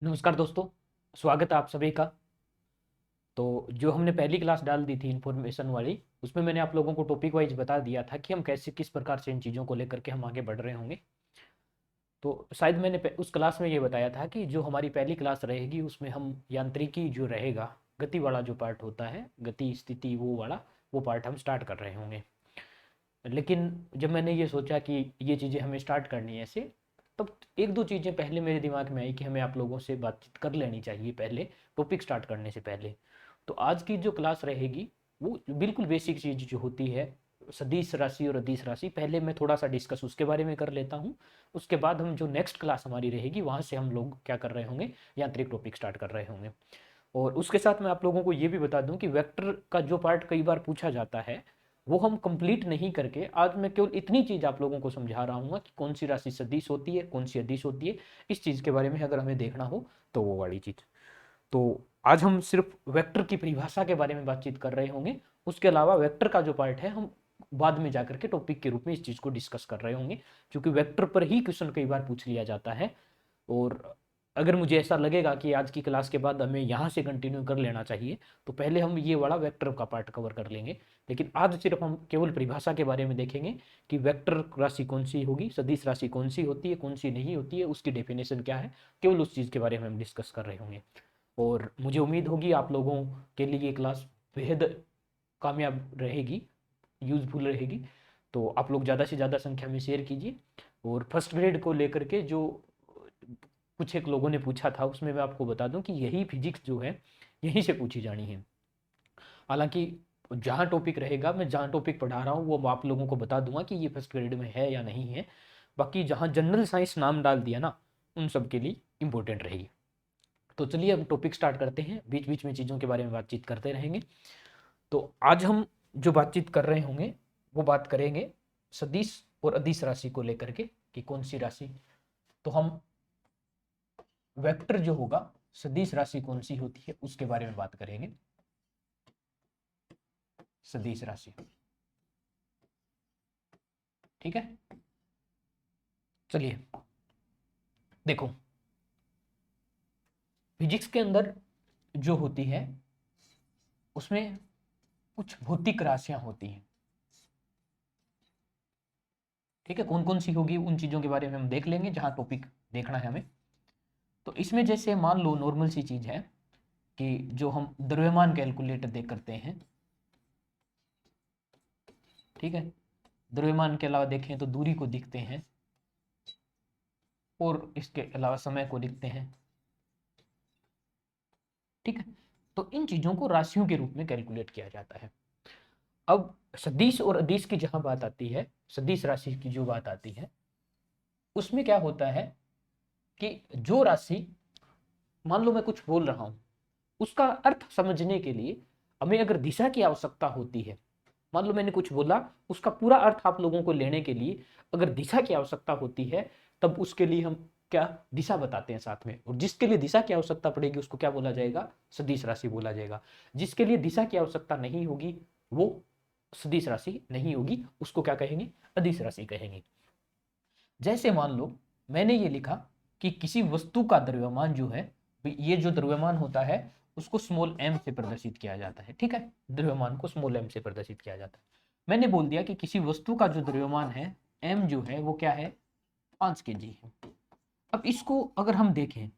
नमस्कार दोस्तों, स्वागत है आप सभी का। तो जो हमने पहली क्लास डाल दी थी इन्फॉर्मेशन वाली, उसमें मैंने आप लोगों को टॉपिक वाइज बता दिया था कि हम कैसे किस प्रकार से इन चीज़ों को लेकर के हम आगे बढ़ रहे होंगे। तो शायद मैंने उस क्लास में ये बताया था कि जो हमारी पहली क्लास रहेगी उसमें हम यांत्रिकी जो रहेगा, गति वाला जो पार्ट होता है, गति स्थिति वो वाला, वो पार्ट हम स्टार्ट कर रहे होंगे। लेकिन जब मैंने ये सोचा कि ये चीज़ें हमें स्टार्ट करनी है ऐसे, तब एक दो चीज़ें पहले मेरे दिमाग में आई कि हमें आप लोगों से बातचीत कर लेनी चाहिए पहले, टॉपिक स्टार्ट करने से पहले। तो आज की जो क्लास रहेगी वो बिल्कुल बेसिक चीज़ जो होती है, सदिश राशि और अदिश राशि, पहले मैं थोड़ा सा डिस्कस उसके बारे में कर लेता हूँ। उसके बाद हम जो नेक्स्ट क्लास हमारी रहेगी वहाँ से हम लोग क्या कर रहे होंगे, यांत्रिक टॉपिक स्टार्ट कर रहे होंगे। और उसके साथ मैं आप लोगों को ये भी बता दूं कि वेक्टर का जो पार्ट कई बार पूछा जाता है वो हम कंप्लीट नहीं करके आज मैं केवल इतनी चीज़ आप लोगों को समझा रहा हूँ कि कौन सी राशि सदिश होती है, कौन सी अदिश होती है। इस चीज़ के बारे में अगर हमें देखना हो तो वो वाली चीज़। तो आज हम सिर्फ वेक्टर की परिभाषा के बारे में बातचीत कर रहे होंगे। उसके अलावा वेक्टर का जो पार्ट है हम बाद में जाकर के टॉपिक के रूप में इस चीज़ को डिस्कस कर रहे होंगे, क्योंकि वेक्टर पर ही क्वेश्चन कई बार पूछ लिया जाता है। और अगर मुझे ऐसा लगेगा कि आज की क्लास के बाद हमें यहाँ से कंटिन्यू कर लेना चाहिए, तो पहले हम ये वाला वेक्टर का पार्ट कवर कर लेंगे। लेकिन आज सिर्फ हम केवल परिभाषा के बारे में देखेंगे कि वेक्टर राशि कौन सी होगी, सदिश राशि कौन सी होती है, कौन सी नहीं होती है, उसकी डेफिनेशन क्या है, केवल उस चीज़ के बारे में हम डिस्कस कर रहे होंगे। और मुझे उम्मीद होगी आप लोगों के लिए ये क्लास बेहद कामयाब रहेगी, यूज़फुल रहेगी। तो आप लोग ज़्यादा से ज़्यादा संख्या में शेयर कीजिए। और फर्स्ट ग्रेड को लेकर के जो कुछ एक लोगों ने पूछा था उसमें मैं आपको बता दूं कि यही फिजिक्स जो है यहीं से पूछी जानी है। हालांकि जहाँ टॉपिक रहेगा, मैं जहाँ टॉपिक पढ़ा रहा हूँ वो आप लोगों को बता दूंगा कि ये फर्स्ट ग्रेड में है या नहीं है। बाकी जहाँ जनरल साइंस नाम डाल दिया ना, उन सब के लिए इम्पोर्टेंट रहेगी। तो चलिए अब टॉपिक स्टार्ट करते हैं, बीच बीच में चीज़ों के बारे में बातचीत करते रहेंगे। तो आज हम जो बातचीत कर रहे होंगे वो बात करेंगे सदिश और अदिश राशि को लेकर के कि कौन सी राशि। तो हम वेक्टर जो होगा, सदिश राशि कौन सी होती है उसके बारे में बात करेंगे। सदिश राशि, ठीक है। चलिए देखो, फिजिक्स के अंदर जो होती है उसमें कुछ भौतिक राशियां होती हैं, ठीक है। कौन कौन सी होगी उन चीजों के बारे में हम देख लेंगे जहां टॉपिक देखना है हमें। तो इसमें जैसे मान लो नॉर्मल सी चीज है कि जो हम द्रव्यमान कैलकुलेट दे करते हैं, ठीक है। द्रव्यमान के अलावा देखें तो दूरी को दिखते हैं और इसके अलावा समय को लिखते हैं, ठीक है। तो इन चीजों को राशियों के रूप में कैलकुलेट किया जाता है। अब सदिश और अदिश की जहां बात आती है, सदिश राशि की जो बात आती है उसमें क्या होता है कि जो राशि, मान लो मैं कुछ बोल रहा हूं, उसका अर्थ समझने के लिए हमें अगर दिशा की आवश्यकता होती है, मान लो मैंने कुछ बोला, उसका पूरा अर्थ आप लोगों को लेने के लिए अगर दिशा की आवश्यकता होती है, तब उसके लिए हम क्या दिशा बताते हैं साथ में। और जिसके लिए दिशा की आवश्यकता पड़ेगी उसको क्या बोला जाएगा, सदिश राशि बोला जाएगा। जिसके लिए दिशा की आवश्यकता नहीं होगी वो सदिश राशि नहीं होगी, उसको क्या कहेंगे, अदिश राशि कहेंगे। जैसे मान लो मैंने ये लिखा कि किसी वस्तु का द्रव्यमान जो है, ये जो द्रव्यमान होता है उसको स्मॉल एम से प्रदर्शित किया जाता है, ठीक है। द्रव्यमान को स्मॉल एम से प्रदर्शित किया जाता है। मैंने बोल दिया कि किसी वस्तु का जो द्रव्यमान है एम जो है वो क्या है, 5 kg है। अब इसको अगर हम देखें,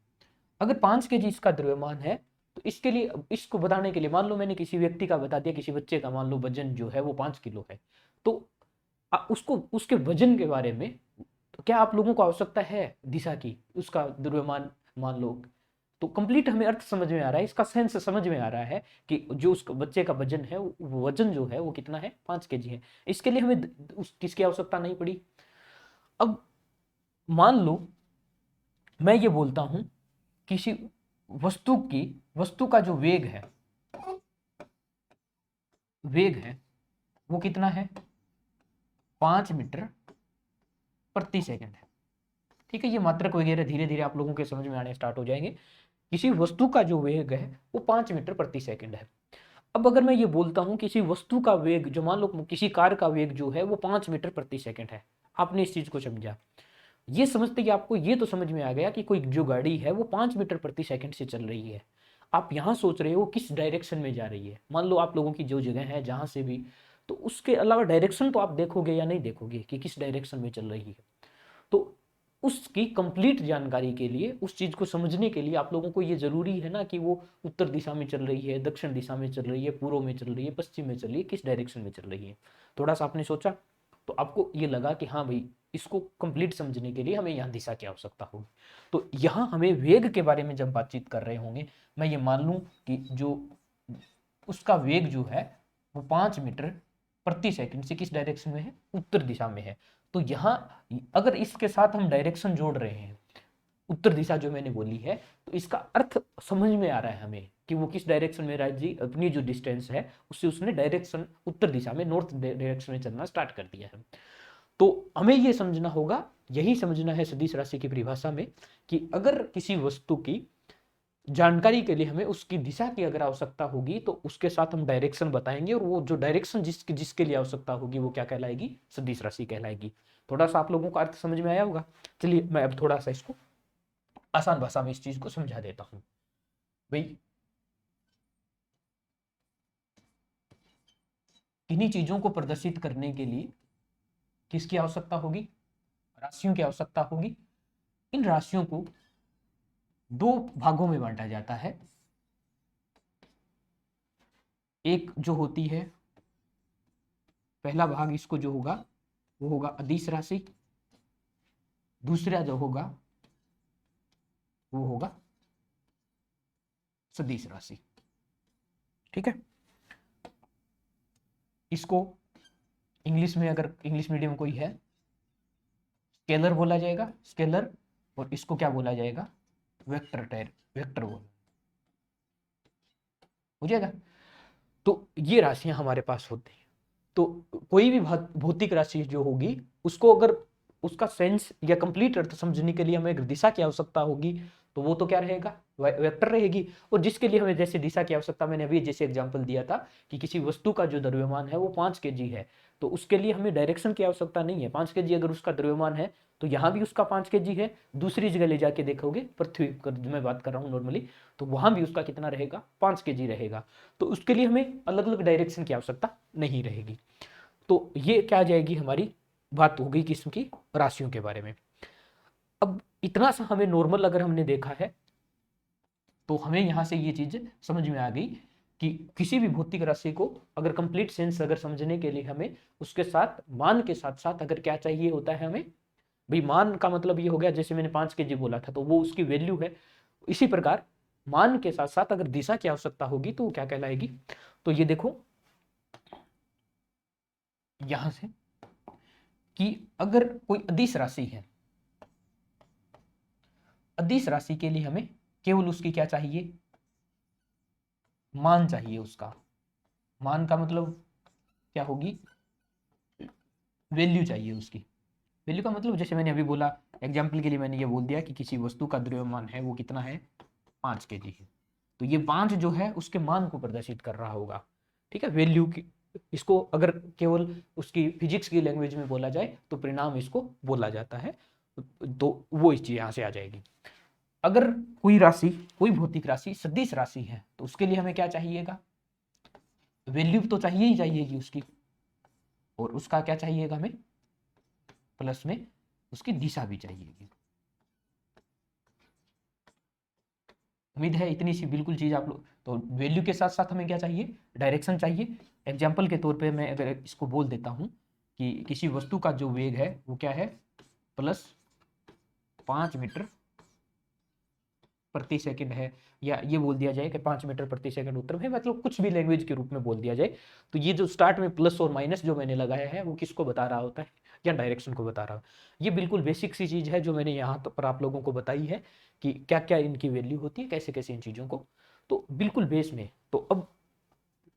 अगर 5 kg इसका द्रव्यमान है, तो इसके लिए, इसको बताने के लिए मान लो मैंने किसी व्यक्ति का बता दिया, किसी बच्चे का मान लो वजन जो है वो 5 किलो है, तो उसको उसके वजन के बारे में तो क्या आप लोगों को आवश्यकता है दिशा की, उसका द्रव्यमान मान लो। तो कंप्लीट हमें अर्थ समझ में आ रहा है, इसका सेंस समझ में आ रहा है कि जो उस बच्चे का वजन है, वो वजन जो है वो कितना है, 5 kg है। इसके लिए हमें उस किसकी आवश्यकता नहीं पड़ी। अब मान लो मैं ये बोलता हूं किसी वस्तु की, वस्तु का जो वेग है, वेग है वो कितना है, 5 मीटर प्रति सेकंड है, ठीक है। ये मात्रक वगैरह धीरे धीरे आप लोगों के समझ में आने स्टार्ट हो जाएंगे। किसी वस्तु का जो वेग है वो 5 मीटर प्रति सेकंड है। अब अगर मैं ये बोलता हूं किसी वस्तु का वेग, जो मान लो किसी कार का वेग जो है वो 5 मीटर प्रति सेकंड है, आपने इस चीज को समझा। ये समझते ही आपको ये तो समझ में आ गया कि कोई जो गाड़ी है वो 5 मीटर प्रति सेकंड से चल रही है। आप यहाँ सोच रहे हो किस डायरेक्शन में जा रही है। मान लो आप लोगों की जो जगह है जहाँ से भी, तो उसके अलावा डायरेक्शन तो आप देखोगे या नहीं देखोगे कि किस डायरेक्शन में चल रही है। तो उसकी कंप्लीट जानकारी के लिए, उस चीज़ को समझने के लिए आप लोगों को ये ज़रूरी है ना कि वो उत्तर दिशा में चल रही है, दक्षिण दिशा में चल रही है, पूर्व में चल रही है, पश्चिम में चल रही है, किस डायरेक्शन में चल रही है। थोड़ा सा आपने सोचा तो आपको ये लगा कि हाँ भाई, इसको कंप्लीट समझने के लिए हमें यहाँ दिशा की आवश्यकता होगी। तो यहाँ हमें वेग के बारे में जब बातचीत कर रहे होंगे, मैं ये मान लूँ कि जो उसका वेग जो है वो 5 मीटर प्रति सेकंड से किस डायरेक्शन में है, उत्तर दिशा में है। तो यहाँ अगर इसके साथ हम डायरेक्शन जोड़ रहे हैं, उत्तर दिशा जो मैंने बोली है, तो इसका अर्थ समझ में आ रहा है हमें कि वो किस डायरेक्शन में राज जी अपनी जो डिस्टेंस है उससे उसने डायरेक्शन उत्तर दिशा में, नॉर्थ डायरेक्शन में चलना स्टार्ट कर दिया है। तो हमें ये समझना होगा, यही समझना है सदिश राशि की परिभाषा में, कि अगर किसी वस्तु की जानकारी के लिए हमें उसकी दिशा की अगर आवश्यकता होगी तो उसके साथ हम डायरेक्शन बताएंगे, और वो जो डायरेक्शन जिसके लिए आवश्यकता होगी वो क्या कहलाएगी, सदिश राशि कहलाएगी। थोड़ा सा आप लोगों को अर्थ समझ में आया होगा। चलिए मैं अब थोड़ा सा इसको आसान भाषा में इस चीज को समझा देता हूं। भाई इन्हीं चीजों को प्रदर्शित करने के लिए किसकी आवश्यकता होगी, राशियों की आवश्यकता होगी। इन राशियों को दो भागों में बांटा जाता है। एक जो होती है, पहला भाग इसको जो होगा वो होगा अदिश राशि, दूसरा जो होगा वो होगा सदिश राशि। ठीक है, इसको इंग्लिश में अगर इंग्लिश मीडियम कोई है स्केलर बोला जाएगा, स्केलर, और इसको क्या बोला जाएगा, वेक्टर, वेक्टर बोला हो जाएगा। तो ये राशियां हमारे पास होती हैं। तो कोई भी भौतिक राशि जो होगी उसको अगर उसका सेंस या कंप्लीट अर्थ समझने के लिए हमें अगर दिशा की आवश्यकता होगी तो वो तो क्या रहेगा, वेक्टर रहेगी। और जिसके लिए हमें जैसे दिशा की आवश्यकता, मैंने अभी जैसे एग्जांपल दिया था कि किसी वस्तु का जो द्रव्यमान है वो 5 kg है, तो उसके लिए हमें डायरेक्शन की आवश्यकता नहीं है। 5 kg अगर उसका द्रव्यमान है तो यहाँ भी उसका 5 kg है, दूसरी जगह ले जाके देखोगे पृथ्वी पर मैं बात कर रहा हूँ नॉर्मली, तो वहां भी उसका कितना रहेगा, 5 kg रहेगा। तो उसके लिए हमें अलग अलग डायरेक्शन की आवश्यकता नहीं रहेगी। तो ये क्या आ जाएगी, हमारी बात हो गई किस्म की राशियों के बारे में। अब इतना सा हमें नॉर्मल अगर हमने देखा है तो हमें यहां से ये चीज समझ में आ गई कि किसी भी भौतिक राशि को अगर कंप्लीट सेंस अगर समझने के लिए हमें उसके साथ मान के साथ साथ अगर क्या चाहिए होता है हमें, भाई मान का मतलब ये हो गया जैसे मैंने 5 kg बोला था तो वो उसकी वैल्यू है। इसी प्रकार मान के साथ साथ अगर दिशा की आवश्यकता होगी तो क्या कहलाएगी। तो ये देखो यहां से कि अगर कोई अदिश राशि है, अदिश राशि के लिए हमें केवल उसकी क्या चाहिए, मान चाहिए उसका। मान का मतलब क्या होगी, वैल्यू चाहिए उसकी। वैल्यू का मतलब जैसे मैंने अभी बोला, एग्जाम्पल के लिए मैंने ये बोल दिया कि किसी वस्तु का द्रव्यमान है वो कितना है, 5 kg है, तो ये 5 जो है उसके मान को प्रदर्शित कर रहा होगा। ठीक है, वैल्यू की, इसको अगर केवल उसकी फिजिक्स की लैंग्वेज में बोला जाए तो परिणाम इसको बोला जाता है। तो वो इस चीज यहाँ से आ जाएगी। अगर कोई राशि, कोई भौतिक राशि सदिश राशि है तो उसके लिए हमें क्या चाहिएगा, वैल्यू तो चाहिए ही चाहिएगी उसकी, और उसका क्या चाहिएगा हमें, प्लस में उसकी दिशा भी चाहिएगी। उम्मीद है इतनी सी बिल्कुल चीज आप लोग, तो वैल्यू के साथ साथ हमें क्या चाहिए, डायरेक्शन चाहिए। एग्जाम्पल के तौर पे मैं अगर इसको बोल देता हूं कि किसी वस्तु का जो वेग है वो क्या है, +5 मीटर प्रति सेकंड है, या ये बोल दिया जाए कि 5 मीटर प्रति सेकंड उत्तर है, मतलब कुछ भी लैंग्वेज के रूप में बोल दिया जाए। तो ये जो स्टार्ट में प्लस और माइनस जो मैंने लगाया है वो किसको बता रहा होता है, या डायरेक्शन को बता रहा है। ये बिल्कुल बेसिक सी चीज है जो मैंने यहाँ पर आप लोगों को बताई है कि क्या क्या इनकी वैल्यू होती है, कैसे कैसे इन चीज़ों को, तो बिल्कुल बेस में। तो अब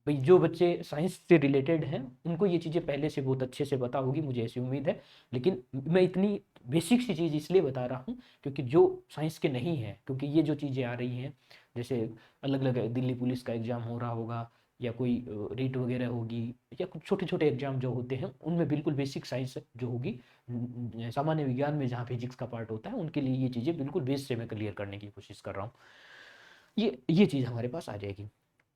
भाई जो बच्चे साइंस से रिलेटेड हैं उनको ये चीज़ें पहले से बहुत अच्छे से पता होगी, मुझे ऐसी उम्मीद है। लेकिन मैं इतनी बेसिक सी चीज़ इसलिए बता रहा हूँ क्योंकि जो साइंस के नहीं है, क्योंकि ये जो चीज़ें आ रही हैं जैसे अलग अलग दिल्ली पुलिस का एग्जाम हो रहा होगा या कोई रीट वगैरह होगी, या कुछ छोटे छोटे एग्जाम जो होते हैं उनमें बिल्कुल बेसिक साइंस जो होगी, सामान्य विज्ञान में जहाँ फिजिक्स का पार्ट होता है, उनके लिए ये चीज़ें बिल्कुल बेस से मैं क्लियर करने की कोशिश कर रहा हूँ। ये चीज़ हमारे पास आ जाएगी।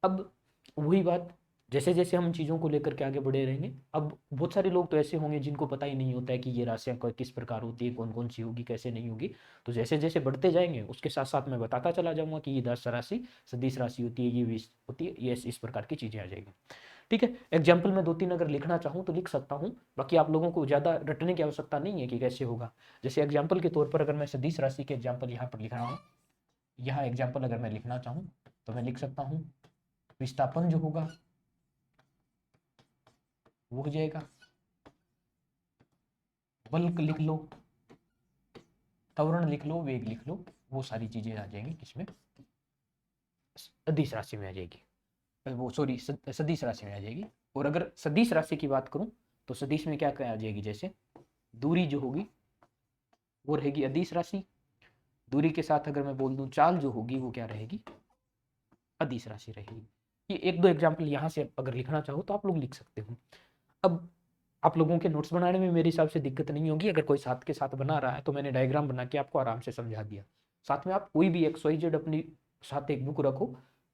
अब वही बात, जैसे जैसे हम चीज़ों को लेकर के आगे बढ़े रहेंगे, अब बहुत सारे लोग तो ऐसे होंगे जिनको पता ही नहीं होता है कि ये राशियाँ किस प्रकार होती है, कौन कौन सी होगी, कैसे नहीं होगी। तो जैसे जैसे बढ़ते जाएंगे उसके साथ साथ मैं बताता चला जाऊँगा कि ये 10 राशि, सदिश राशि होती है, ये 20 होती है, ये इस प्रकार की चीज़ें आ जाएगी। ठीक है, एग्जाम्पल मैं 2-3 अगर लिखना चाहूँ तो लिख सकता हूँ, बाकी आप लोगों को ज़्यादा रटने की आवश्यकता नहीं है कि कैसे होगा। जैसे एग्जाम्पल के तौर पर अगर मैं सदिश राशि के एग्जाम्पल यहाँ पर लिख रहा हूँ, यहाँ एग्जाम्पल अगर मैं लिखना चाहूँ तो मैं लिख सकता हूँ, विस्थापन जो होगा वो हो जाएगा, बल्क लिख लो, त्वरण लिख लो, वेग लिख लो, वो सारी चीजें आ जाएंगी किसमें, सदिश राशि में आ जाएगी, वो सॉरी सदिश राशि में आ जाएगी। और अगर सदिश राशि की बात करूं तो सदिश में क्या क्या आ जाएगी, जैसे दूरी जो होगी वो रहेगी अदिश राशि, दूरी के साथ अगर मैं बोल दूं चाल जो होगी वो क्या रहेगी, अदिश राशि रहेगी। ये एक दो एग्जाम्पल यहाँ से अगर लिखना चाहो तो आप लोग लिख सकते हो। अब आप लोगों के नोट्स बनाने में मेरे हिसाब से दिक्कत नहीं होगी, अगर कोई साथ के साथ बना रहा है तो मैंने डायग्राम बना के आपको आराम से समझा दिया। साथ में आप कोई भी XYZ अपनी साथ एक बुक रखो,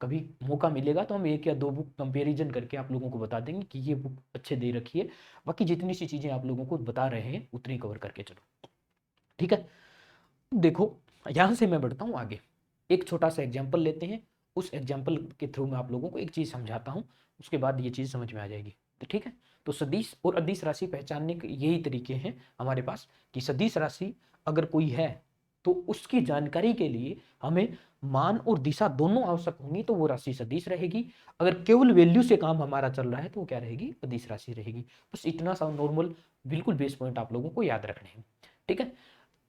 कभी मौका मिलेगा तो हम एक या दो बुक कंपेरिजन करके आप लोगों को बता देंगे कि ये बुक अच्छे दे रखी है, बाकी जितनी सी चीज़ें आप लोगों को बता रहे हैं उतनी कवर करके चलो। ठीक है, देखो यहाँ से मैं बढ़ता हूँ आगे, एक छोटा सा एग्जाम्पल लेते हैं, उस एग्जाम्पल के थ्रू मैं आप लोगों को एक चीज़ समझाता हूँ, उसके बाद ये चीज़ समझ में आ जाएगी। तो ठीक है, तो सदिश और अदिश राशि पहचानने के यही तरीके हैं हमारे पास कि सदिश राशि अगर कोई है तो उसकी जानकारी के लिए हमें मान और दिशा दोनों आवश्यक होंगी, तो वो राशि सदिश रहेगी। अगर केवल वैल्यू से काम हमारा चल रहा है तो वो क्या रहेगी, अदिश राशि रहेगी। बस इतना सा नॉर्मल बिल्कुल बेस पॉइंट आप लोगों को याद रखने हैं। ठीक है,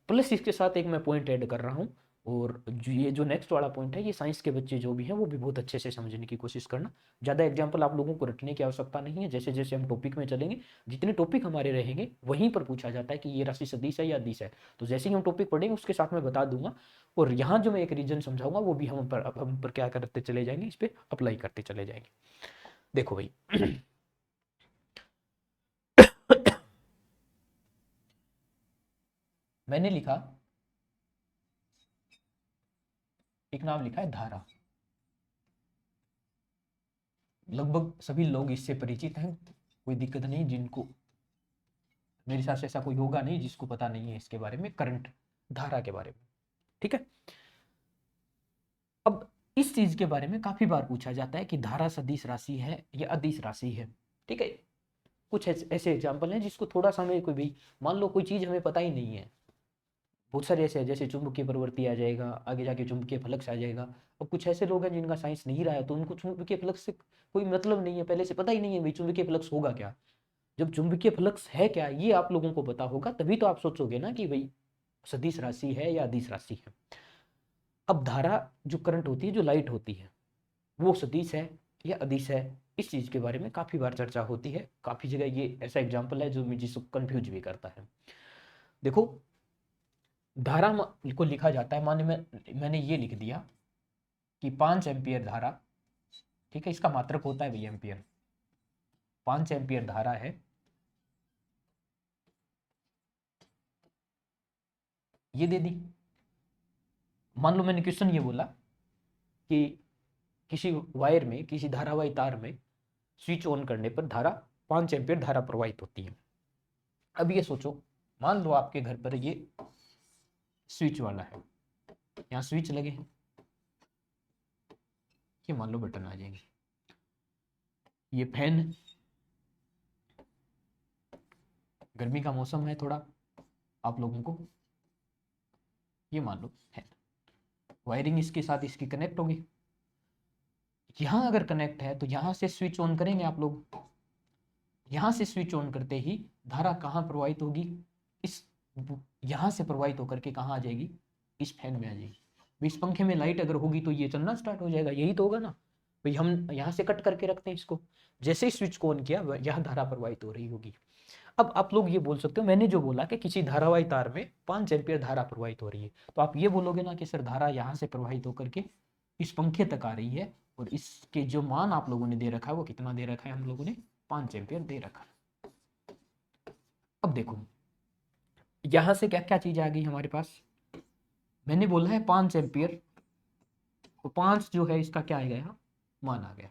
प्लस इसके साथ एक मैं पॉइंट ऐड कर रहा हूँ, और ये जो नेक्स्ट वाला पॉइंट है, ये साइंस के बच्चे जो भी हैं वो भी बहुत अच्छे से समझने की कोशिश करना। ज़्यादा एग्जाम्पल आप लोगों को रटने की आवश्यकता नहीं है, जैसे जैसे हम टॉपिक में चलेंगे जितने टॉपिक हमारे रहेंगे वहीं पर पूछा जाता है कि ये राशि सदिश है या अदिश है, तो जैसे ही हम टॉपिक पढ़ेंगे उसके साथ मैं बता दूंगा। और यहाँ जो मैं एक रीजन समझाऊंगा वो भी हम पर क्या करते चले जाएंगे, इस पर अप्लाई करते चले जाएंगे। देखो भाई मैंने लिखा, एक नाम लिखा है धारा, लगभग सभी लोग इससे परिचित हैं, कोई दिक्कत नहीं, जिनको मेरे हिसाब से ऐसा कोई होगा नहीं जिसको पता नहीं है इसके बारे में, करंट धारा के बारे में। ठीक है, अब इस चीज के बारे में काफी बार पूछा जाता है कि धारा सदिश राशि है या अदिश राशि है। ठीक है, कुछ ऐसे एग्जाम्पल हैं जिसको थोड़ा सा हमें कोई भी, मान लो कोई चीज हमें पता ही नहीं है, बहुत सारे ऐसे हैं, जैसे चुंबकीय प्रवृत्ति आ जाएगा, आगे जाके चुंबकीय फ्लक्स आ जाएगा। और कुछ ऐसे लोग हैं जिनका साइंस नहीं रहा है तो उनको चुंबकीय फ्लक्स से कोई मतलब नहीं है, पहले से पता ही नहीं है भाई चुंबकीय फ्लक्स होगा क्या। जब चुंबकीय फ्लक्स है क्या ये आप लोगों को पता होगा, तभी तो आप सोचोगे ना कि भाई सदिश राशि है या अदिश राशि है। अब धारा जो करंट होती है, जो लाइट होती है, वो सदिश है या अदिश है, इस चीज के बारे में काफी बार चर्चा होती है। काफी जगह ये ऐसा एग्जाम्पल है जो जिसको कंफ्यूज भी करता है। देखो, धारा को लिखा जाता है, माने मैंने ये लिख दिया कि 5 एम्पियर धारा, ठीक है, इसका मात्रक होता है भाई एम्पियर, 5 एम्पियर धारा है, ये दे दी। मान लो मैंने क्वेश्चन ये बोला कि किसी वायर में, किसी धारावाही तार में स्विच ऑन करने पर धारा 5 एम्पियर धारा प्रवाहित होती है। अब ये सोचो, मान लो आपके घर पर ये स्विच वाला है, यहाँ स्विच लगे हैं, ये मान लो बटन आ जाएंगे, ये फैन है, गर्मी का मौसम है थोड़ा आप लोगों को, ये मान लो फैन, वायरिंग इसके साथ इसकी कनेक्ट होगी। यहां अगर कनेक्ट है तो यहां से स्विच ऑन करेंगे आप लोग, यहां से स्विच ऑन करते ही धारा कहां प्रवाहित होगी, इस यहां से प्रवाहित होकर के कहां आ जाएगी, इस फैन में आ जाएगी। इस पंखे में लाइट अगर होगी तो ये चलना स्टार्ट हो जाएगा, यही तो होगा ना भाई। हम यहाँ से कट करके रखते हैं इसको, जैसे ही स्विच को ऑन किया यह धारा प्रवाहित हो रही होगी। अब आप लोग ये बोल सकते हो, मैंने जो बोला कि किसी धारावाही तार में 5 एम्पियर धारा प्रवाहित हो रही है, तो आप ये बोलोगे ना कि सर धारा यहाँ से प्रवाहित होकर के इस पंखे तक आ रही है, और इसके जो मान आप लोगों ने दे रखा है वो कितना दे रखा है, हम लोगों ने 5 एम्पियर दे रखा है। अब देखो यहां से क्या क्या चीज आ गई हमारे पास, मैंने बोला है 5 एम्पियर, तो 5 जो है इसका क्या आ गया, मान आ गया।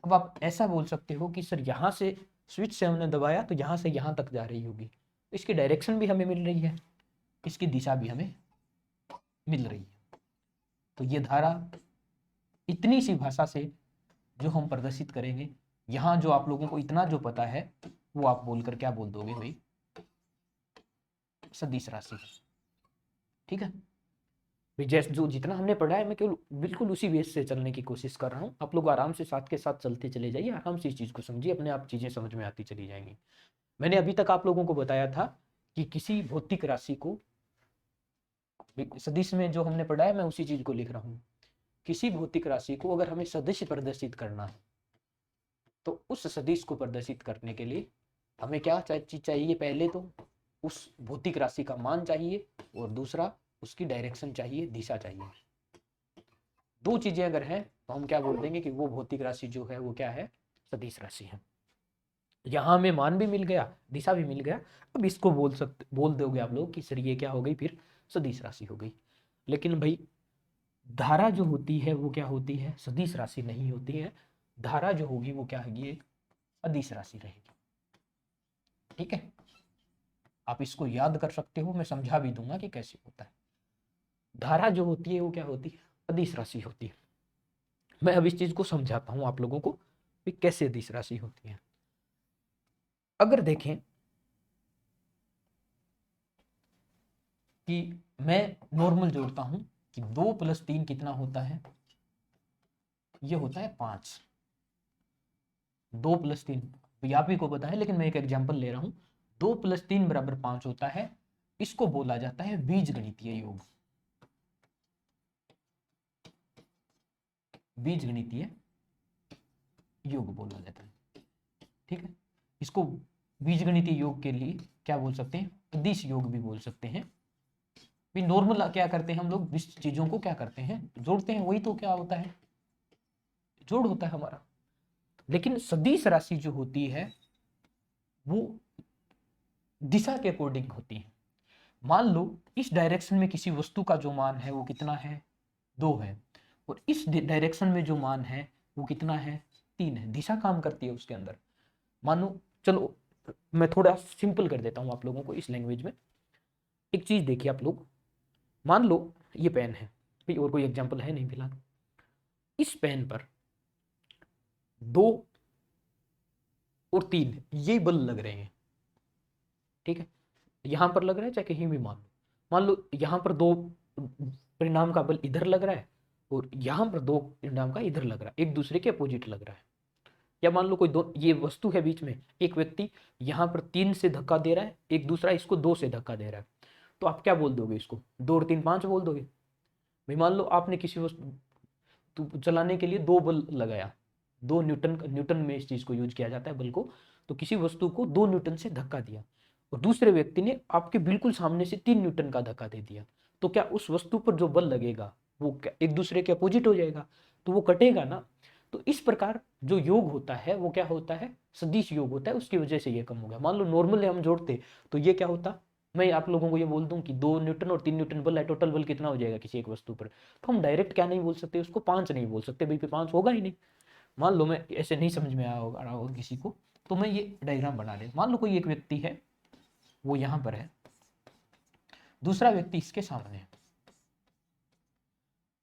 अब आप ऐसा बोल सकते हो कि सर यहाँ से स्विच से हमने दबाया तो यहाँ से यहाँ तक जा रही होगी, इसकी डायरेक्शन भी हमें मिल रही है, इसकी दिशा भी हमें मिल रही है। तो ये धारा इतनी सी भाषा से जो हम प्रदर्शित करेंगे, यहाँ जो आप लोगों को इतना जो पता है वो आप बोलकर क्या बोल दोगे भाई, सदिश राशि। ठीक है भाई, जैसे जो जितना हमने पढ़ा है मैं केवल बिल्कुल उसी बेस से चलने की कोशिश कर रहा हूँ। आप लोग आराम से साथ के साथ चलते चले जाइए, आराम से इस चीज़ को समझिए, अपने आप चीज़ें समझ में आती चली जाएंगी। मैंने अभी तक आप लोगों को बताया था कि किसी भौतिक राशि को, सदिश में जो हमने पढ़ा है मैं उसी चीज को लिख रहा हूँ, किसी भौतिक राशि को अगर हमें सदिश प्रदर्शित करना है तो उस सदिश को प्रदर्शित करने के लिए हमें क्या चीज चाहिए, पहले तो उस भौतिक राशि का मान चाहिए, और दूसरा उसकी डायरेक्शन चाहिए, दिशा चाहिए। दो चीजें अगर हैं तो हम क्या बोल देंगे कि वो भौतिक राशि जो है वो क्या है, सदिश राशि है। यहाँ हमें मान भी मिल गया, दिशा भी मिल गया। अब इसको बोल दोगे आप लोग कि सर ये क्या हो गई, फिर सदिश राशि हो गई। लेकिन भाई धारा जो होती है वो क्या होती है, सदिश राशि नहीं होती है। धारा जो होगी वो क्या होगी, एक अदिश राशि रहेगी। ठीक है, आप इसको याद कर सकते हो, मैं समझा भी दूंगा कि कैसे होता है। धारा जो होती है वो क्या होती है, अदिश राशि होती है। मैं अब इस चीज को समझाता हूं आप लोगों को कि कैसे अदिश राशि होती है। अगर देखें कि मैं नॉर्मल जोड़ता हूं कि 2 + 3 कितना होता है, ये होता है 5। 2 + 3 तो आप ही को पता है, लेकिन मैं एक एग्जांपल ले रहा हूं। 2 + 3 = 5 होता है, इसको बोला जाता है बीजगणितीय योग। बीजगणितीय योग बोला जाता है। ठीक है, इसको बीजगणितीय योग के लिए क्या बोल सकते हैं, अदिश योग भी बोल सकते हैं। नॉर्मल क्या करते हैं हम लोग, इस चीजों को क्या करते हैं, जोड़ते हैं, वही तो क्या होता है, जोड़ होता है हमारा। लेकिन सदिश राशि जो होती है वो दिशा के अकॉर्डिंग होती है। मान लो इस डायरेक्शन में किसी वस्तु का जो मान है वो कितना है, 2 है, और इस डायरेक्शन में जो मान है वो कितना है, 3 है। दिशा काम करती है उसके अंदर। मानो, चलो मैं थोड़ा सिंपल कर देता हूं आप लोगों को इस लैंग्वेज में। एक चीज देखिए आप लोग, मान लो ये पेन है भाई, और कोई एग्जांपल है नहीं फिलहाल। इस पेन पर 2 और 3 ये बल लग रहे हैं। ठीक है, यहां पर लग रहा है चाहे कहीं भी, मान लो यहां पर 2 परिणाम का बल इधर लग रहा है, और यहां पर 2 परिणाम का इधर लग रहा है, एक दूसरे के अपोजिट लग रहा है। या मान लो कोई दो, ये वस्तु है बीच में, एक व्यक्ति यहां पर 3 से धक्का दे रहा है, एक दूसरा इसको 2 से धक्का दे रहा है, तो आप क्या बोल दोगे इसको, 2 और 3 5 बोल दोगे भाई। मान लो आपने किसी वस्तु चलाने के लिए 2 बल लगाया, 2 न्यूटन, न्यूटन में इस चीज को यूज किया जाता है बल को। तो किसी वस्तु को 2 न्यूटन से धक्का दिया, और दूसरे व्यक्ति ने आपके बिल्कुल सामने से 3 न्यूटन का धक्का दे दिया, तो क्या उस वस्तु पर जो बल लगेगा वो क्या एक दूसरे के अपोजिट हो जाएगा, तो वो कटेगा ना। तो इस प्रकार जो योग होता है वो क्या होता है, सदिश योग होता है, उसकी वजह से ये कम हो गया। मान लो नॉर्मल हम जोड़ते तो ये क्या होता, मैं आप लोगों को ये बोल दूं कि 2 न्यूटन और 3 न्यूटन बल है, टोटल बल कितना हो जाएगा किसी एक वस्तु पर, तो हम डायरेक्ट क्या नहीं बोल सकते उसको, 5 नहीं बोल सकते भाई, 5 होगा ही नहीं। मान लो मैं ऐसे नहीं समझ में आया होगा किसी को, तो मैं ये डायग्राम बना ले। मान लो कोई एक व्यक्ति है वो यहां पर है, दूसरा व्यक्ति इसके सामने है,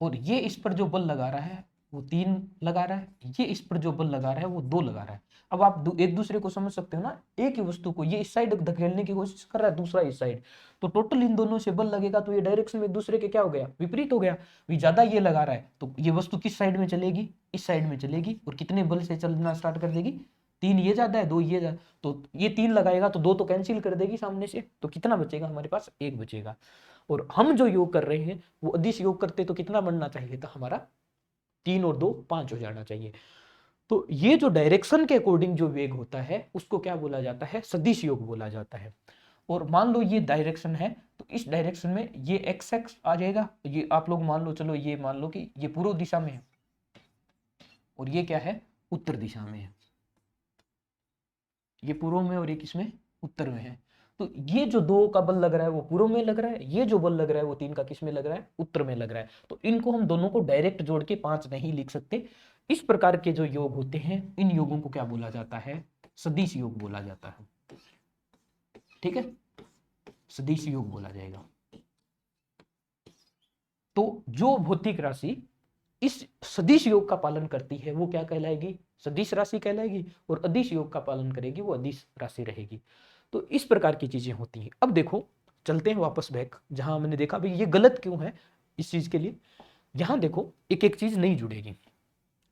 और ये इस पर जो बल लगा रहा है वो 3 लगा रहा है, ये इस पर जो बल लगा रहा है वो 2 लगा रहा है। अब आप एक दूसरे को समझ सकते हो ना, एक ही वस्तु को ये इस साइड धकेलने की कोशिश कर रहा है, दूसरा इस साइड, तो टोटल इन दोनों से बल लगेगा तो ये डायरेक्शन में एक दूसरे के क्या हो गया, विपरीत हो गया। ज्यादा ये लगा रहा है तो ये वस्तु किस साइड में चलेगी, इस साइड में चलेगी, और कितने बल से चलना स्टार्ट कर देगी, 3 ये ज्यादा है, 2 ये ज्यादा, तो ये 3 लगाएगा तो 2 तो कैंसिल कर देगी सामने से, तो कितना बचेगा हमारे पास, 1 बचेगा। और हम जो योग कर रहे हैं वो अदिश योग करते तो कितना बनना चाहिए था हमारा, 3 और 2 5 हो जाना चाहिए। तो ये जो डायरेक्शन के अकॉर्डिंग जो वेग होता है उसको क्या बोला जाता है, सदिश योग बोला जाता है। और मान लो ये डायरेक्शन है, तो इस डायरेक्शन में ये एक्स एक्स आ जाएगा, ये आप लोग मान लो, चलो ये मान लो कि ये पूर्व दिशा में है और ये क्या है, उत्तर दिशा में है, ये पूर्व में और ये किसमें, उत्तर में है। तो ये जो 2 का बल लग रहा है वो पूर्व में लग रहा है, ये जो बल लग रहा है वो 3 का किस में लग रहा है, उत्तर में लग रहा है। तो इनको हम दोनों को डायरेक्ट जोड़ के 5 नहीं लिख सकते। इस प्रकार के जो योग होते हैं, इन योगों को क्या बोला जाता है, सदिश योग बोला जाता है। ठीक है, सदिश योग बोला जाएगा। तो जो भौतिक राशि इस सदिश योग का पालन करती है वो क्या कहलाएगी, सदिश राशि कहलाएगी, और अदिश योग का पालन करेगी वो अदिश राशि रहेगी। तो इस प्रकार की चीजें होती हैं। अब देखो चलते हैं वापस बैक, जहां मैंने देखा भाई ये गलत क्यों है इस चीज के लिए। यहां देखो एक एक चीज नहीं जुड़ेगी।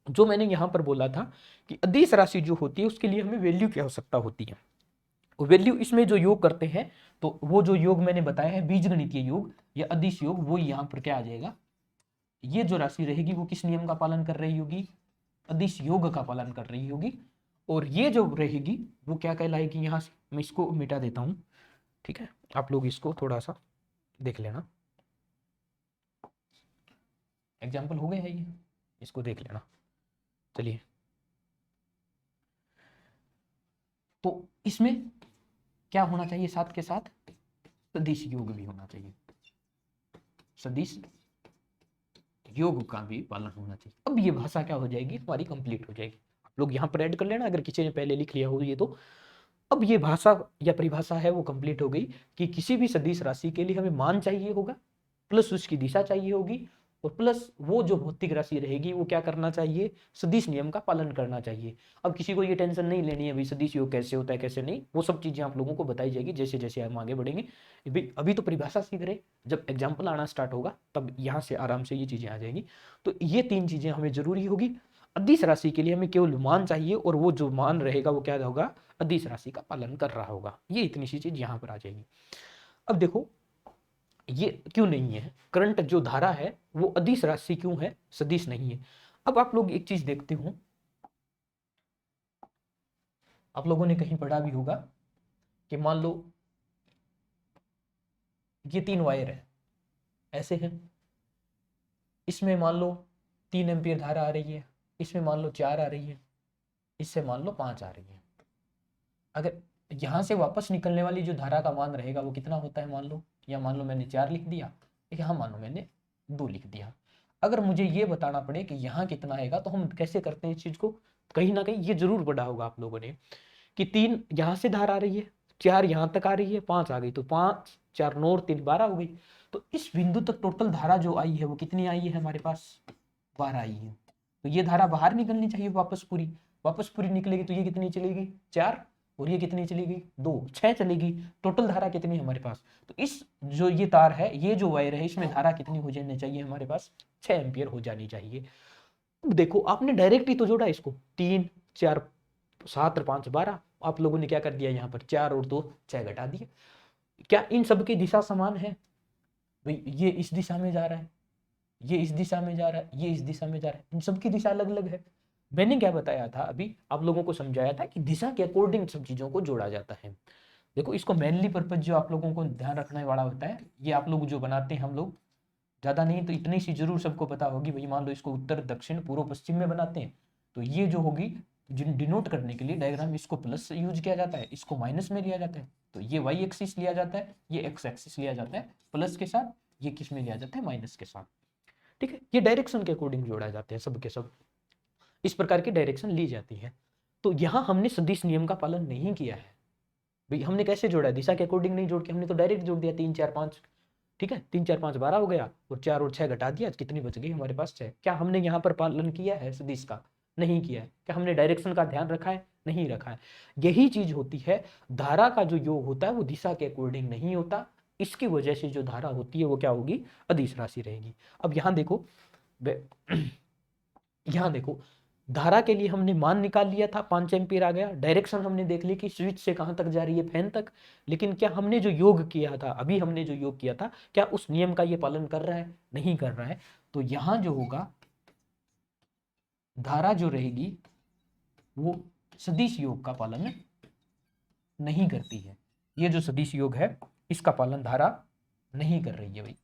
जो मैंने यहां पर बोला था कि अदिश राशि जो होती है उसके लिए हमें वैल्यू की आवश्यकता होती है, वैल्यू इसमें जो योग करते हैं, तो वो जो योग मैंने बताया है बीजगणितीय योग या अदिश योग, वो यहाँ पर क्या आ जाएगा, ये जो राशि रहेगी वो किस नियम का पालन कर रही होगी, अदिश योग का पालन कर रही होगी। और ये जो रहेगी वो क्या कहलाएगी, यहाँ से मैं इसको मिटा देता हूँ। ठीक है, आप लोग इसको थोड़ा सा देख लेना, एग्जाम्पल हो गए है ये, इसको देख लेना। चलिए, तो इसमें क्या होना चाहिए, साथ के साथ सदिश योग भी होना चाहिए, सदिश योग का भी पालन होना चाहिए। अब ये भाषा क्या हो जाएगी, हमारी कंप्लीट हो जाएगी। आप लोग यहाँ पर ऐड कर लेना अगर किसी ने पहले लिख लिया हो ये तो। अब ये भाषा या परिभाषा है वो कंप्लीट हो गई कि किसी भी सदिश राशि के लिए हमें मान चाहिए होगा, प्लस उसकी दिशा चाहिए होगी, और प्लस वो जो भौतिक राशि रहेगी वो क्या करना चाहिए, सदिश नियम का पालन करना चाहिए। अब किसी को ये टेंशन नहीं लेनी है भाई सदिश योग कैसे होता है कैसे नहीं, वो सब चीजें आप लोगों को बताई जाएगी जैसे जैसे हम आगे बढ़ेंगे। अभी तो परिभाषा सीख रहे, जब एग्जाम्पल आना स्टार्ट होगा तब यहाँ से आराम से ये चीजें आ जाएंगी। तो ये 3 चीजें हमें जरूरी होगी। अदिश राशि के लिए हमें केवल मान चाहिए, और वो जो मान रहेगा वो क्या होगा, अदिश राशि का पालन कर रहा होगा। ये इतनी सी चीज यहाँ पर आ जाएगी। अब देखो ये क्यों नहीं है, करंट जो धारा है वो अदिश राशि क्यों है, सदिश नहीं है। अब आप लोग एक चीज देखते हो, आप लोगों ने कहीं पढ़ा भी होगा कि मान लो ये 3 वायर है, ऐसे हैं, इसमें मान लो 3 एम्पियर धारा आ रही है, इसमें मान लो 4 आ रही है, इससे मान लो 5 आ रही है। अगर यहां से वापस निकलने वाली जो धारा का मान रहेगा वो कितना होता है, मान लो, या मान लो मैंने 4 लिख दिया, यहाँ मान लो मैंने 2 लिख दिया। अगर मुझे ये बताना पड़े कि यहाँ कितना आएगा तो हम कैसे करते हैं इस चीज को, कहीं ना कहीं ये जरूर पढ़ा होगा आप लोगों ने कि 3 यहाँ से धारा आ रही है, 4 यहाँ तक आ रही है, 5 आ गई, तो 5 4 9 और 3 12 हो गई। तो इस बिंदु तक टोटल धारा जो आई है वो कितनी आई है हमारे पास, 12 आई है। तो ये धारा बाहर निकलनी चाहिए वापस पूरी, वापस पूरी निकलेगी तो ये कितनी चलेगी 4, और ये कितनी चलेगी 2, 6 चलेगी। टोटल धारा कितनी है हमारे पास, तो इस जो ये तार है, ये जो वायर है, इसमें धारा कितनी हो जानी चाहिए हमारे पास, 6 एम्पियर हो जानी चाहिए। अब देखो आपने डायरेक्ट ही तो जोड़ा इसको, 3 4 7 और 5 12, आप लोगों ने क्या कर दिया, यहाँ पर 4 और 2 6 घटा दिए। क्या इन सब की दिशा समान है, भाई ये इस दिशा में जा रहा है, ये इस दिशा में जा रहा है, ये इस दिशा में जा रहा है, इन सब की दिशा अलग अलग है। मैंने क्या बताया था अभी, आप लोगों को समझाया था कि दिशा के अकॉर्डिंग सब चीजों को जोड़ा जाता है। देखो इसको मेनली पर्पज जो आप लोगों को ध्यान रखने वाला होता है, ये आप लोग जो बनाते हैं, हम लोग ज्यादा नहीं तो इतनी सी जरूर सबको पता होगी भाई, मान लो इसको उत्तर दक्षिण पूर्व पश्चिम में बनाते हैं, तो ये जो होगी डिनोट करने के लिए डायग्राम, इसको प्लस यूज किया जाता है, इसको माइनस में लिया जाता है, तो ये वाई एक्सिस लिया जाता है, ये एक्स एक्सिस लिया जाता है प्लस के साथ, ये किस में लिया जाता है, माइनस के साथ। ठीक है, ये डायरेक्शन के अकॉर्डिंग जोड़ा जाते हैं, सब के सब इस प्रकार की डायरेक्शन ली जाती है। तो यहाँ हमने सदिश नियम का पालन नहीं किया है भाई, हमने कैसे जोड़ा, दिशा के अकॉर्डिंग नहीं जोड़ के हमने तो डायरेक्ट जोड़ दिया 3 4 5। ठीक है, 3 4 5 12 हो गया, और 4 और 6 घटा दिया, कितनी बच गई हमारे पास 6। क्या हमने यहाँ पर पालन किया है सदिश का, नहीं किया है। क्या हमने डायरेक्शन का ध्यान रखा है, नहीं रखा है। यही चीज होती है, धारा का जो योग होता है वो दिशा के अकॉर्डिंग नहीं होता, इसकी वजह से जो धारा होती है वो क्या होगी, अदिश राशि रहेगी। अब यहाँ देखो यहाँ देखो, धारा के लिए हमने मान निकाल लिया था, 5 एम्पीयर आ गया, डायरेक्शन हमने देख ली कि स्विच से कहां तक जा रही है, फैन तक। लेकिन क्या हमने जो योग किया था, अभी हमने जो योग किया था, क्या उस नियम का ये पालन कर रहा है, नहीं कर रहा है। तो यहां जो होगा, धारा जो रहेगी वो सदिश योग का पालन नहीं करती है, ये जो सदिश योग है इसका पालन धारा नहीं कर रही है भाई।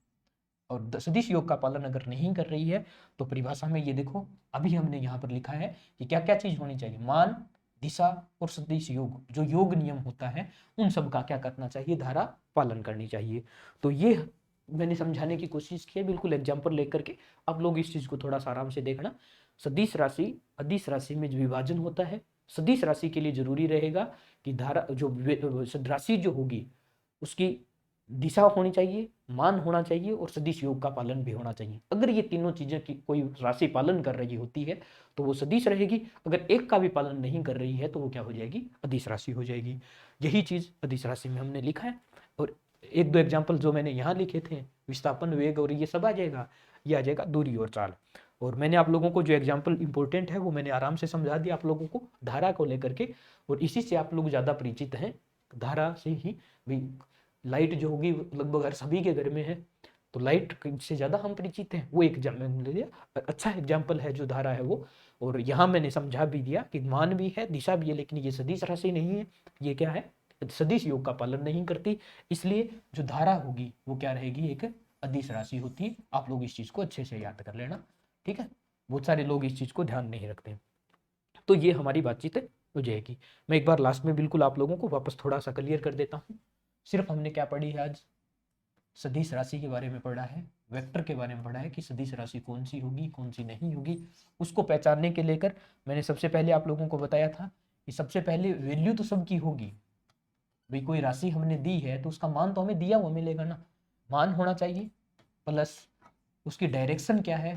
और सदिश योग का पालन अगर नहीं कर रही है तो परिभाषा में ये देखो, अभी हमने यहाँ पर लिखा है कि क्या क्या चीज होनी चाहिए, मान, दिशा और सदिश योग, जो योग नियम होता है उन सब का क्या करना चाहिए, धारा पालन करनी चाहिए। तो ये मैंने समझाने की कोशिश की है, बिल्कुल एग्जाम्पल लेकर के। आप लोग इस चीज को थोड़ा सा आराम से देखना। सदिश राशि अदिश राशि में जो विभाजन होता है, सदिश राशि के लिए जरूरी रहेगा कि धारा जो राशि जो होगी उसकी दिशा होनी चाहिए, मान होना चाहिए और सदिश योग का पालन भी होना चाहिए। अगर ये तीनों चीजें की कोई राशि पालन कर रही होती है तो वो सदिश रहेगी, अगर एक का भी पालन नहीं कर रही है तो वो क्या हो जाएगी, अदिश राशि हो जाएगी। यही चीज अदिश राशि में हमने लिखा है। और एक दो एग्जाम्पल जो मैंने यहाँ लिखे थे, विस्थापन, वेग और ये सब आ जाएगा, ये आ जाएगा दूरी और चाल। और मैंने आप लोगों को जो एग्जाम्पल इंपॉर्टेंट है वो मैंने आराम से समझा दिया आप लोगों को धारा को लेकर के, और इसी से आप लोग ज्यादा परिचित हैं धारा से ही भी। लाइट जो होगी लगभग हर सभी के घर में है, तो लाइट से ज़्यादा हम परिचित हैं, वो एक अच्छा एग्जाम्पल है जो धारा है वो। और यहाँ मैंने समझा भी दिया कि मान भी है, दिशा भी है, लेकिन ये सदिश राशि नहीं है, ये क्या है, सदिश योग का पालन नहीं करती, इसलिए जो धारा होगी वो क्या रहेगी, एक अदिश राशि होती है। आप लोग इस चीज़ को अच्छे से याद कर लेना, ठीक है। बहुत सारे लोग इस चीज़ को ध्यान नहीं रखते। तो ये हमारी बातचीत हो जाएगी। मैं एक बार लास्ट में बिल्कुल आप लोगों को वापस थोड़ा सा क्लियर कर देता हूँ। सिर्फ हमने क्या पढ़ी है आज, सदिश राशि के बारे में पढ़ा है, वेक्टर के बारे में पढ़ा है कि सदिश राशि कौन सी होगी कौन सी नहीं होगी। उसको पहचानने के लेकर मैंने सबसे पहले आप लोगों को बताया था कि सबसे पहले वैल्यू तो सबकी होगी भाई। कोई राशि हमने दी है तो उसका मान तो हमें दिया हुआ मिलेगा ना, मान होना चाहिए, प्लस उसकी डायरेक्शन क्या है,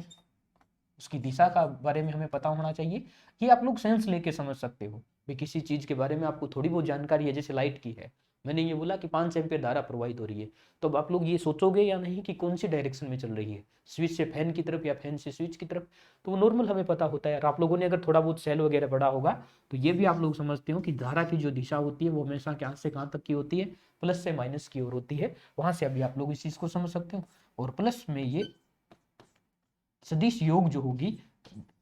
उसकी दिशा का बारे में हमें पता होना चाहिए। ये आप लोग सेंस लेके समझ सकते हो भाई, किसी चीज के बारे में आपको थोड़ी बहुत जानकारी है, जैसे लाइट की है, मैंने ये बोला कि 5 एम्पीयर धारा प्रवाहित हो रही है, तो अब आप लोग ये सोचोगे या नहीं कि कौन सी डायरेक्शन में चल रही है, स्विच से फैन की तरफ या फैन से स्विच की तरफ, तो वो नॉर्मल हमें पता होता है। और आप लोगों ने अगर थोड़ा बहुत सेल वगैरह पढ़ा होगा तो ये भी आप लोग समझते हो कि धारा की जो दिशा होती है वो हमेशा कहाँ से कहाँ तक की होती है, प्लस से माइनस की ओर होती है। वहां से अभी आप लोग इस चीज को समझ सकते हो। और प्लस में ये सदिश योग जो होगी,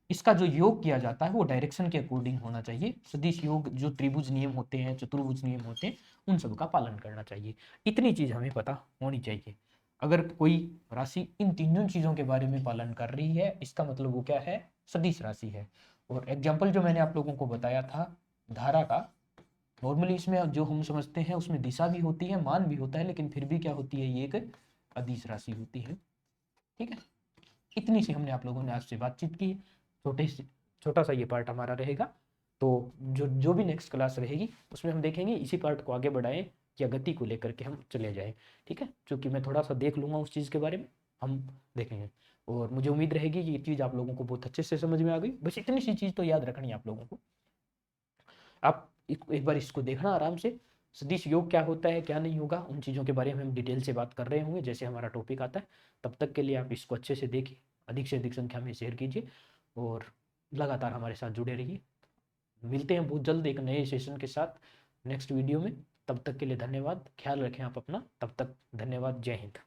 इसका जो योग किया जाता है वो डायरेक्शन के अकॉर्डिंग होना चाहिए। सदिश योग जो त्रिभुज नियम होते हैं, चतुर्भुज नियम होते हैं, उन सब का पालन करना चाहिए। इतनी चीज हमें पता होनी चाहिए। अगर कोई राशि इन तीनों चीजों के बारे में पालन कर रही है, इसका मतलब वो क्या है, सदिश राशि है। और एग्जाम्पल जो मैंने आप लोगों को बताया था धारा का, नॉर्मली इसमें जो हम समझते हैं उसमें दिशा भी होती है, मान भी होता है, लेकिन फिर भी क्या होती है, ये एक अदिश राशि होती है, ठीक है। इतनी सी हमने आप लोगों ने आज से बातचीत की। छोटा सा ये पार्ट हमारा रहेगा, तो जो जो भी नेक्स्ट क्लास रहेगी उसमें हम देखेंगे इसी पार्ट को आगे बढ़ाएं या गति को लेकर के हम चले जाएं, ठीक है। क्योंकि मैं थोड़ा सा देख लूँगा उस चीज़ के बारे में, हम देखेंगे। और मुझे उम्मीद रहेगी कि ये चीज़ आप लोगों को बहुत अच्छे से समझ में आ गई। बस इतनी सी चीज़ तो याद रखनी है आप लोगों को। आप एक बार इसको देखना आराम से, सदिश योग क्या होता है क्या नहीं होगा, उन चीज़ों के बारे में हम डिटेल से बात कर रहे होंगे जैसे हमारा टॉपिक आता है। तब तक के लिए आप इसको अच्छे से देखिए, अधिक से अधिक संख्या में शेयर कीजिए और लगातार हमारे साथ जुड़े रहिए। मिलते हैं बहुत जल्द एक नए सेशन के साथ नेक्स्ट वीडियो में। तब तक के लिए धन्यवाद, ख्याल रखें आप अपना। तब तक धन्यवाद, जय हिंद।